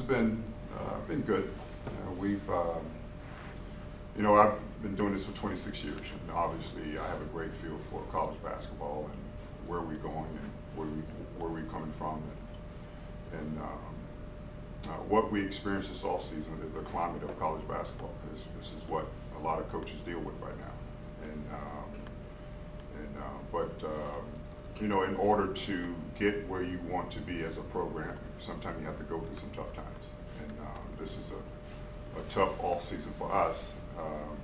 been good. I've been doing this for 26 years, and obviously I have a great feel for college basketball and where we're going and where we're coming from, and what we experience this offseason is the climate of college basketball. This is what a lot of coaches deal with right now, in order to get where you want to be as a program, sometimes you have to go through some tough times, and this is a tough off season for us,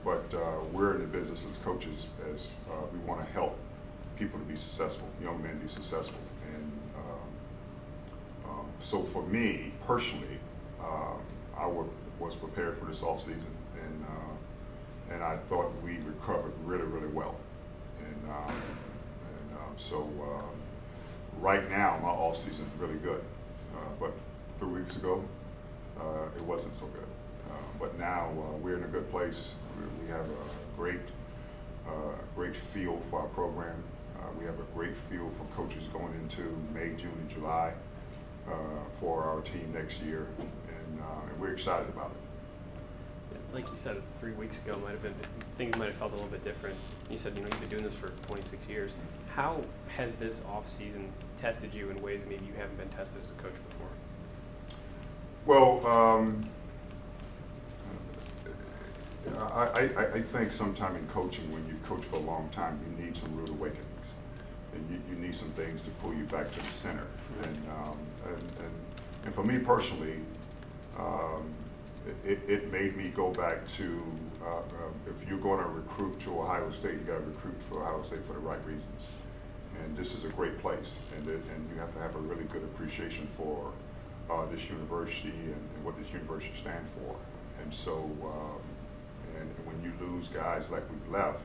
but we're in the business as coaches as we want to help people to be successful, young men be successful, and so for me personally, I was prepared for this off season, and I thought we recovered really, really well, so right now my off season is really good, but 3 weeks ago it wasn't so good. But now we're in a good place. We have a great feel for our program. We have a great feel for coaches going into May, June, and July for our team next year, and we're excited about it. Like you said, 3 weeks ago, things might have felt a little bit different. You said you've been doing this for 26 years. How has this off season tested you in ways maybe you haven't been tested as a coach before? Well, I think sometime in coaching, when you've coached for a long time, you need some rude awakenings, and you need some things to pull you back to the center. And for me personally, it made me go back to if you're going to recruit to Ohio State, you got to recruit for Ohio State for the right reasons. And this is a great place, and you have to have a really good appreciation for this university and what this university stands for. And so, and when you lose guys like we've left,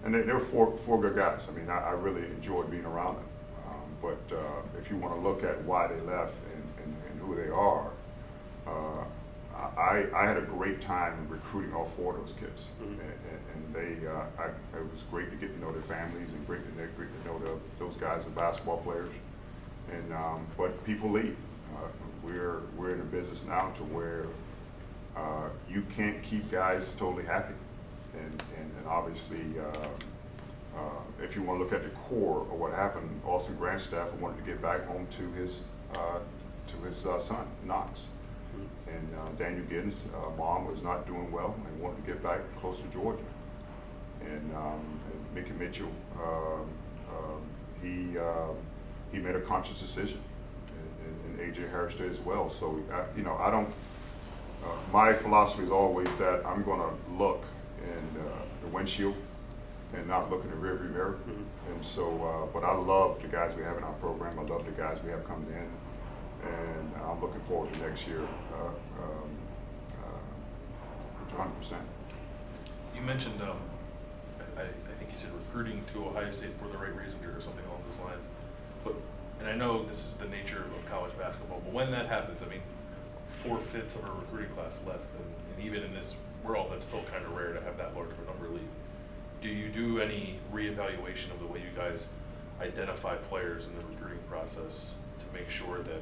and there were four good guys. I mean, I really enjoyed being around them. But if you want to look at why they left and who they are, I had a great time recruiting all four of those kids, and it was great to get to know their families and great to know those guys are basketball players. And but people leave. We're in a business now to where you can't keep guys totally happy, and obviously if you want to look at the core of what happened, Austin Grandstaff wanted to get back home to his son Knox, and Daniel Giddens' mom was not doing well and wanted to get back close to Georgia, and Mickey Mitchell he made a conscious decision, and AJ Harris did as well. So I don't. My philosophy is always that I'm going to look in the windshield and not look in the rearview mirror. And so, but I love the guys we have in our program. I love the guys we have coming in, and I'm looking forward to next year 100%. You mentioned, I think you said recruiting to Ohio State for the right reasons or something along those lines. And I know this is the nature of college basketball, but when that happens, I mean, 4/5 of our recruiting class left, and even in this world, that's still kind of rare to have that large of a number leave. Do you do any reevaluation of the way you guys identify players in the recruiting process to make sure that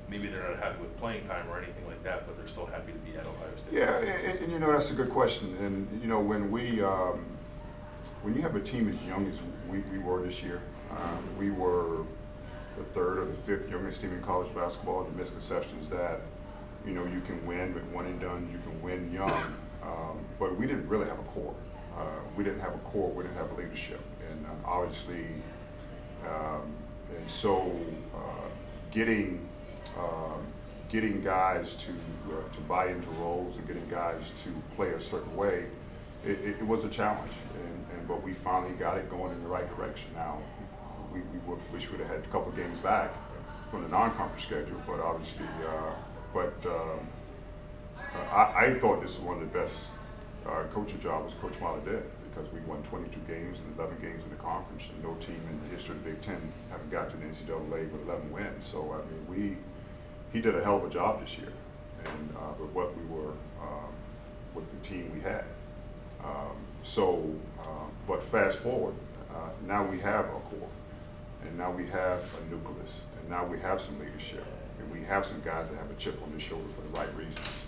maybe they're not happy with playing time or anything like that, but they're still happy to be at Ohio State? Yeah, and that's a good question. And when you have a team as young as we were this year, we were the third or the fifth youngest team in college basketball. The misconception is that you can win with one and done, you can win young, but we didn't really have a core. We didn't have a core, we didn't have a leadership, and obviously, and so getting guys to buy into roles and getting guys to play a certain way, it was a challenge, but we finally got it going in the right direction. Now, we wish we'd have had a couple of games back from the non-conference schedule, but obviously, I thought this was one of the best coaching jobs Coach Wilder did, because we won 22 games and 11 games in the conference, and no team in the history of the Big Ten haven't got to the NCAA with 11 wins. So I mean, he did a hell of a job this year, and with what we were, with the team we had. But fast forward, now we have a core, and now we have a nucleus, and now we have some leadership, and we have some guys that have a chip on their shoulder for the right reasons.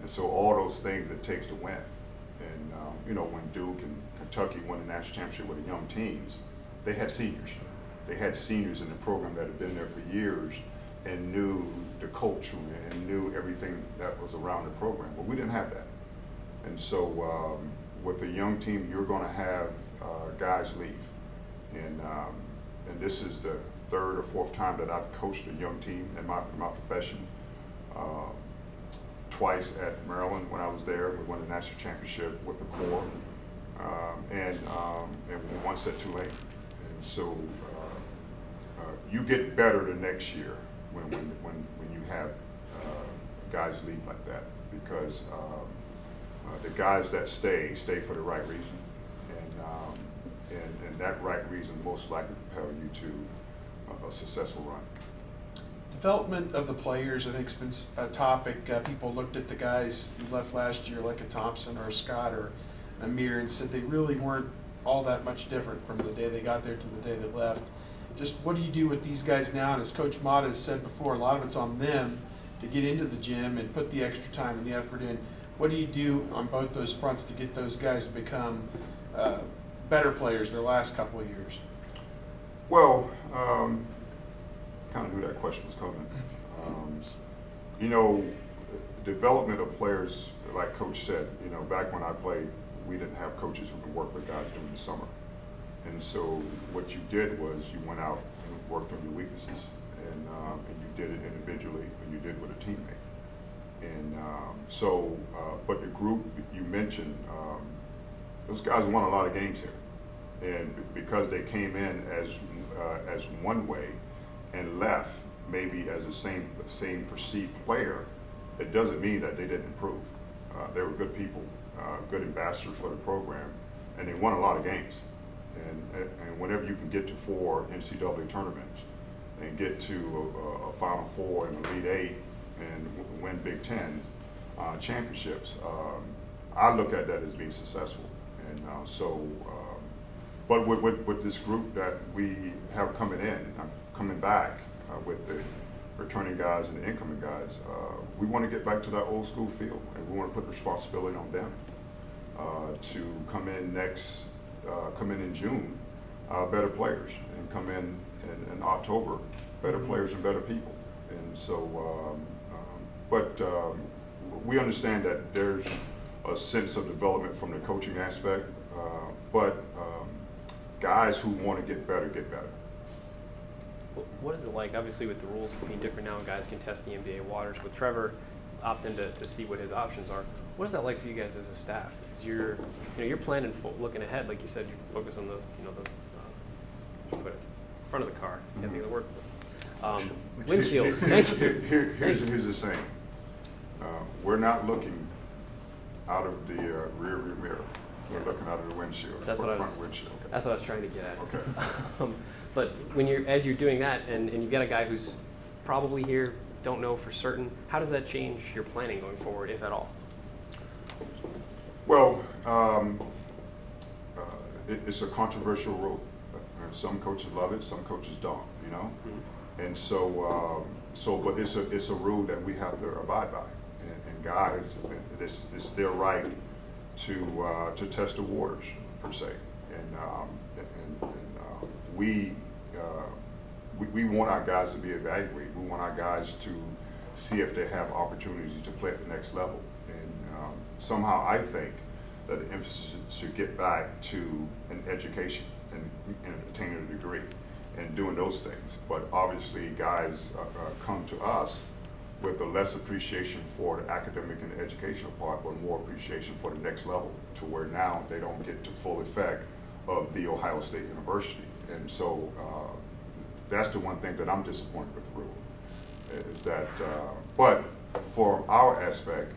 And so all those things it takes to win. And, you know, when Duke and Kentucky won the national championship with the young teams, they had seniors. They had seniors in the program that had been there for years and knew the culture and knew everything that was around the program. But we didn't have that. And so with a young team, you're going to have guys leave. And this is the third or fourth time that I've coached a young team in my profession. Twice at Maryland when I was there, we won the national championship with the Corps, and once at Tulane. And so you get better the next year when you have guys leave like that, because the guys that stay for the right reason, and that right reason most likely propel you to a successful run. Development of the players, I think, has been a topic. People looked at the guys who left last year, like a Thompson or a Scott or a Amir, and said they really weren't all that much different from the day they got there to the day they left. Just what do you do with these guys now? And as Coach Mata has said before, a lot of it's on them to get into the gym and put the extra time and the effort in. What do you do on both those fronts to get those guys to become better players their last couple of years? Well, kind of knew that question was coming. You know, development of players, like Coach said, you know, back when I played, we didn't have coaches who could work with guys during the summer. And so what you did was you went out and worked on your weaknesses, and you did it individually, and you did it with a teammate. And but the group you mentioned, those guys won a lot of games here, and because they came in as one way and left maybe as the same perceived player, it doesn't mean that they didn't improve. They were good people, good ambassadors for the program, and they won a lot of games. And whenever you can get to 4 NCAA tournaments and get to a Final Four and Elite Eight and win Big Ten championships, I look at that as being successful. And but with this group that we have coming back with the returning guys and the incoming guys, we want to get back to that old school feel, and we want to put the responsibility on them to come in in June, better players, and come in October, better players and better people. And so, we understand that there's a sense of development from the coaching aspect, but guys who want to get better, get better. What is it like, obviously with the rules being different now, guys can test the NBA waters, with Trevor opting to see what his options are? What is that like for you guys as a staff? Because you're planning, looking ahead, like you said, you focus on the front of the car. You have to get the word. Windshield. Thank you. Here's the saying. We're not looking out of the rear mirror. We're looking out of the windshield. That's what front windshield. Okay. That's what I was trying to get at. Okay. But as you're doing that, and you've got a guy who's probably here, don't know for certain, how does that change your planning going forward, if at all? Well, it's a controversial rule. Some coaches love it, some coaches don't. You know, and so but it's a rule that we have to abide by. And guys, it's their right to test the waters per se. And we want our guys to be evaluated. We want our guys to see if they have opportunities to play at the next level. And somehow I think that the emphasis should get back to an education and attaining a degree and doing those things. But obviously guys come to us with a less appreciation for the academic and the educational part, but more appreciation for the next level, to where now they don't get to full effect of the Ohio State University. And so that's the one thing that I'm disappointed with the rule, is that, but for our aspect,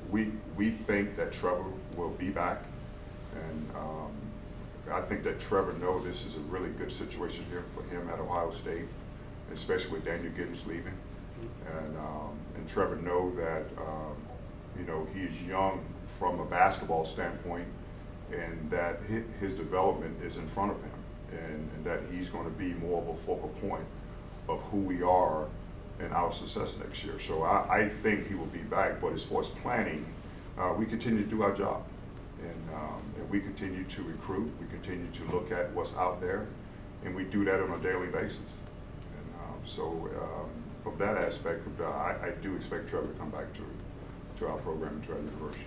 we think that Trevor will be back, and I think that Trevor knows this is a really good situation here for him at Ohio State, especially with Daniel Giddens leaving. And Trevor knows that he's young from a basketball standpoint, and that his development is in front of him, and that he's going to be more of a focal point of who we are and our success next year. So I think he will be back, but as far as planning, we continue to do our job. And we continue to recruit, we continue to look at what's out there, and we do that on a daily basis. And from that aspect, I do expect Trevor to come back to our program and to our university.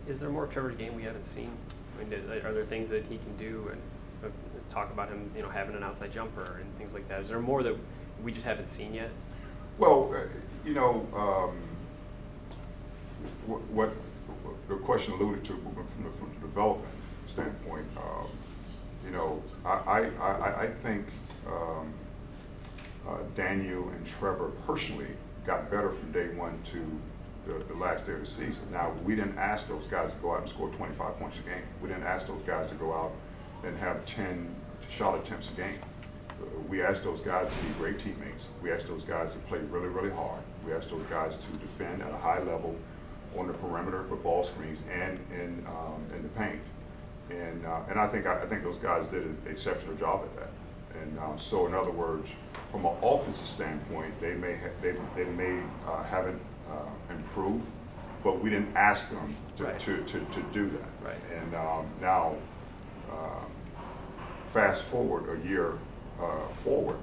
Is there more of Trevor's game we haven't seen? I mean, are there things that he can do, and talk about him, having an outside jumper and things like that? Is there more that we just haven't seen yet? Well, what the question alluded to from the development standpoint, I think Daniel and Trevor personally got better from day one to the last day of the season. Now, we didn't ask those guys to go out and score 25 points a game. We didn't ask those guys to go out and have 10 shot attempts a game. We asked those guys to be great teammates. We asked those guys to play really, really hard. We asked those guys to defend at a high level on the perimeter for ball screens and in the paint. And I think those guys did an exceptional job at that. And so, in other words, from an offensive standpoint, they haven't improved, but we didn't ask them to do that. Right. And now, fast forward a year forward,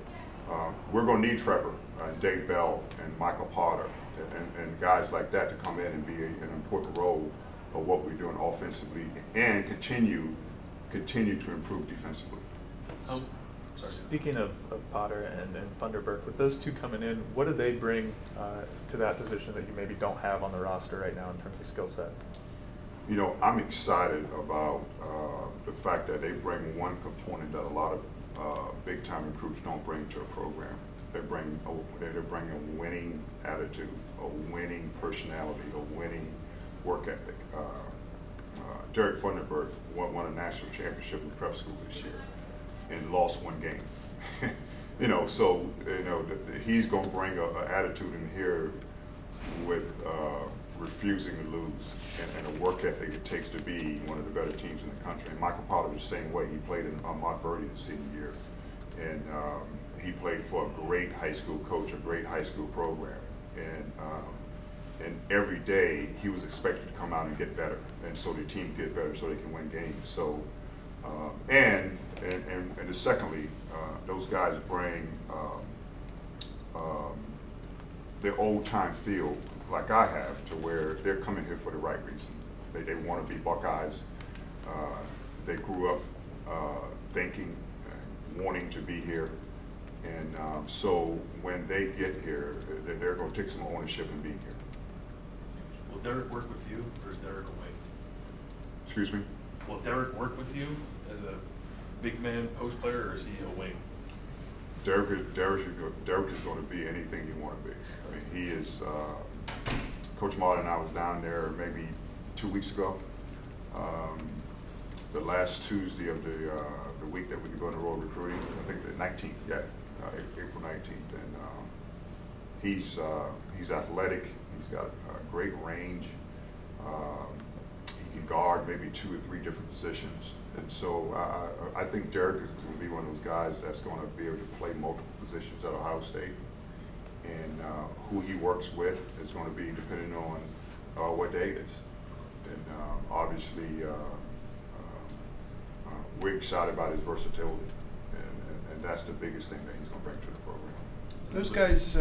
we're going to need Trevor, Dave Bell, and Michael Potter, and guys like that to come in and be an important role of what we're doing offensively and continue to improve defensively. Speaking of Potter and Thunderbird, with those two coming in, what do they bring to that position that you maybe don't have on the roster right now in terms of skill set? I'm excited about the fact that they bring one component that a lot of big-time recruits don't bring to a program. They bring a winning attitude, a winning personality, a winning work ethic. Derek Thunderbird won a national championship in prep school this year and lost one game. He's going to bring an attitude in here with refusing to lose and a work ethic it takes to be one of the better teams in the country. And Michael Potter was the same way. He played in Montverde his senior year, and he played for a great high school coach, a great high school program, and every day he was expected to come out and get better, and so the team get better so they can win games. So, and secondly, those guys bring their old time feel like I have, to where they're coming here for the right reason. They want to be Buckeyes. They grew up thinking, wanting to be here. And so when they get here, they're going to take some ownership and be here. Will Derek work with you, or is Derek a wing? Excuse me? Will Derek work with you as a big man post player, or is he a wing? Derek is going to be anything you want to be. I mean, he is. Coach Martin and I was down there maybe 2 weeks ago. The last Tuesday of the week that we could go on the road recruiting, I think the 19th, April 19th, and he's athletic. He's got a great range. He can guard maybe 2 or 3 different positions, and so I think Derek is going to be one of those guys that's going to be able to play multiple positions at Ohio State. And who he works with is going to be depending on what day it is. And obviously, we're excited about his versatility, and that's the biggest thing that he's going to bring to the program. Those guys